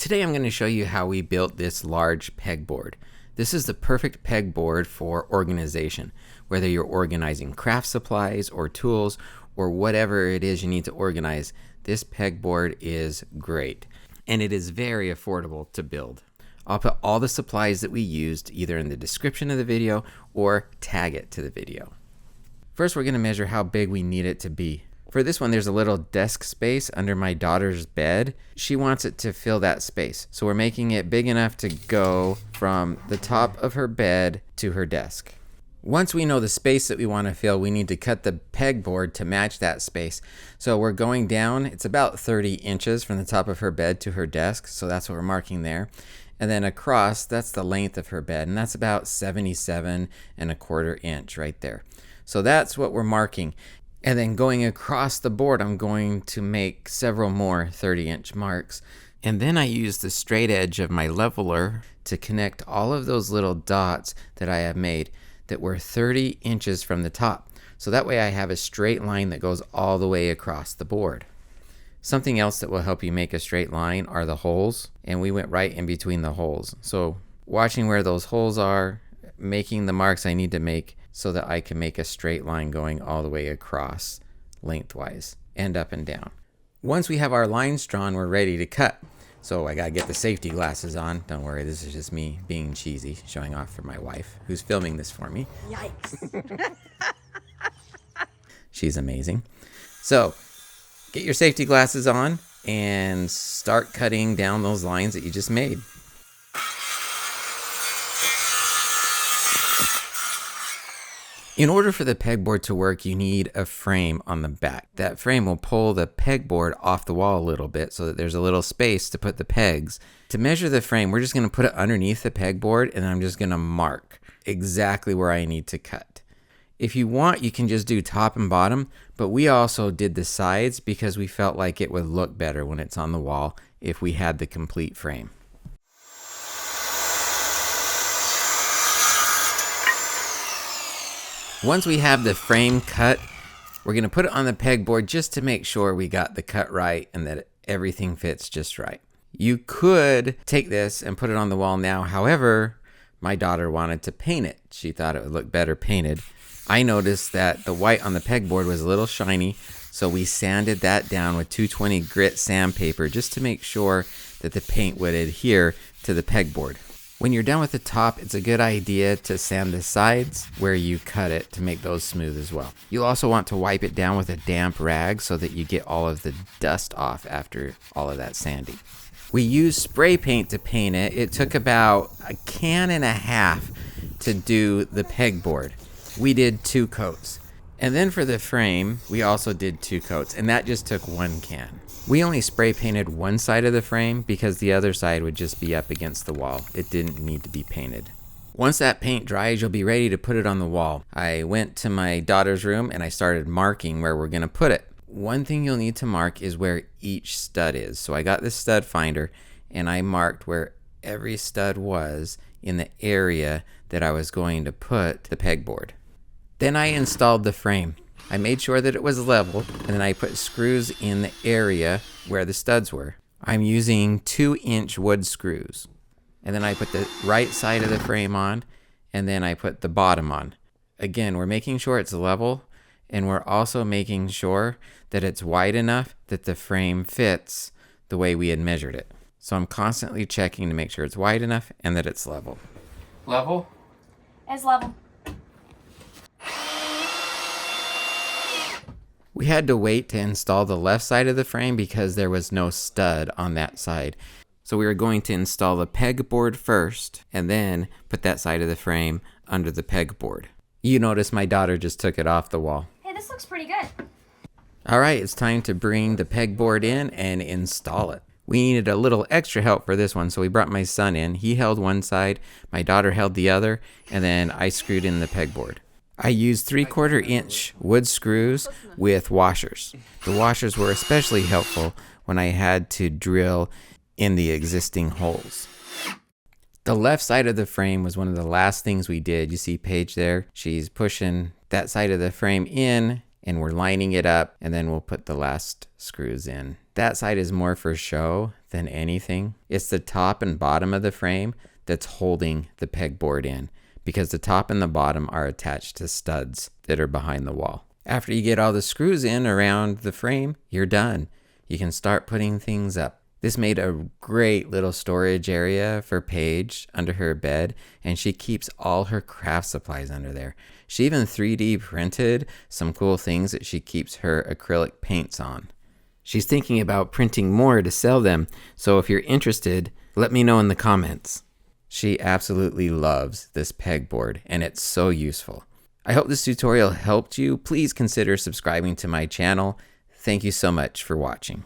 Today I'm going to show you how we built this large pegboard. This is the perfect pegboard for organization, whether you're organizing craft supplies or tools or whatever it is you need to organize. This pegboard is great, and it is very affordable to build. I'll put all the supplies that we used either in the description of the video or tag it to the video. First, we're going to measure how big we need it to be. For this one, there's a little desk space under my daughter's bed. She wants it to fill that space. So we're making it big enough to go from the top of her bed to her desk. Once we know the space that we want to fill, we need to cut the pegboard to match that space. So we're going down, it's about 30 inches from the top of her bed to her desk. So that's what we're marking there. And then across, that's the length of her bed. And that's about 77¼ inch right there. So that's what we're marking. And then going across the board, I'm going to make several more 30-inch marks. And then I use the straight edge of my leveler to connect all of those little dots that I have made that were 30 inches from the top. So that way I have a straight line that goes all the way across the board. Something else that will help you make a straight line are the holes. And we went right in between the holes. So watching where those holes are, making the marks I need to make so that I can make a straight line going all the way across lengthwise and up and down. Once we have our lines drawn, we're ready to cut. So I gotta get the safety glasses on. Don't worry, this is just me being cheesy, showing off for my wife, who's filming this for me. Yikes. She's amazing. So get your safety glasses on and start cutting down those lines that you just made. In order for the pegboard to work, you need a frame on the back. That frame will pull the pegboard off the wall a little bit so that there's a little space to put the pegs. To measure the frame, we're just going to put it underneath the pegboard, and I'm just going to mark exactly where I need to cut. If you want, you can just do top and bottom, but we also did the sides because we felt like it would look better when it's on the wall if we had the complete frame. Once we have the frame cut, we're going to put it on the pegboard just to make sure we got the cut right and that everything fits just right. You could take this and put it on the wall now. However, my daughter wanted to paint it. She thought it would look better painted. I noticed that the white on the pegboard was a little shiny, so we sanded that down with 220 grit sandpaper just to make sure that the paint would adhere to the pegboard. When you're done with the top, it's a good idea to sand the sides where you cut it to make those smooth as well. You'll also want to wipe it down with a damp rag so that you get all of the dust off after all of that sanding. We used spray paint to paint it. It took about 1.5 cans to do the pegboard. We did 2 coats. And then for the frame, we also did 2 coats, and that just took 1 can. We only spray painted one side of the frame because the other side would just be up against the wall. It didn't need to be painted. Once that paint dries, you'll be ready to put it on the wall. I went to my daughter's room and I started marking where we're gonna put it. One thing you'll need to mark is where each stud is. So I got this stud finder and I marked where every stud was in the area that I was going to put the pegboard. Then I installed the frame. I made sure that it was level, and then I put screws in the area where the studs were. I'm using 2-inch wood screws. And then I put the right side of the frame on, and then I put the bottom on. Again, we're making sure it's level, and we're also making sure that it's wide enough that the frame fits the way we had measured it. So I'm constantly checking to make sure it's wide enough and that it's level. Level? It's level. We had to wait to install the left side of the frame because there was no stud on that side. So we were going to install the pegboard first and then put that side of the frame under the pegboard. You notice my daughter just took it off the wall. Hey, this looks pretty good. All right, it's time to bring the pegboard in and install it. We needed a little extra help for this one, so we brought my son in. He held one side, my daughter held the other, and then I screwed in the pegboard. I used 3/4 inch wood screws with washers. The washers were especially helpful when I had to drill in the existing holes. The left side of the frame was one of the last things we did. You see Paige there? She's pushing that side of the frame in and we're lining it up, and then we'll put the last screws in. That side is more for show than anything. It's the top and bottom of the frame that's holding the pegboard in, because the top and the bottom are attached to studs that are behind the wall. After you get all the screws in around the frame, you're done. You can start putting things up. This made a great little storage area for Paige under her bed, and she keeps all her craft supplies under there. She even 3D printed some cool things that she keeps her acrylic paints on. She's thinking about printing more to sell them, so if you're interested, let me know in the comments. She absolutely loves this pegboard, and it's so useful. I hope this tutorial helped you. Please consider subscribing to my channel. Thank you so much for watching.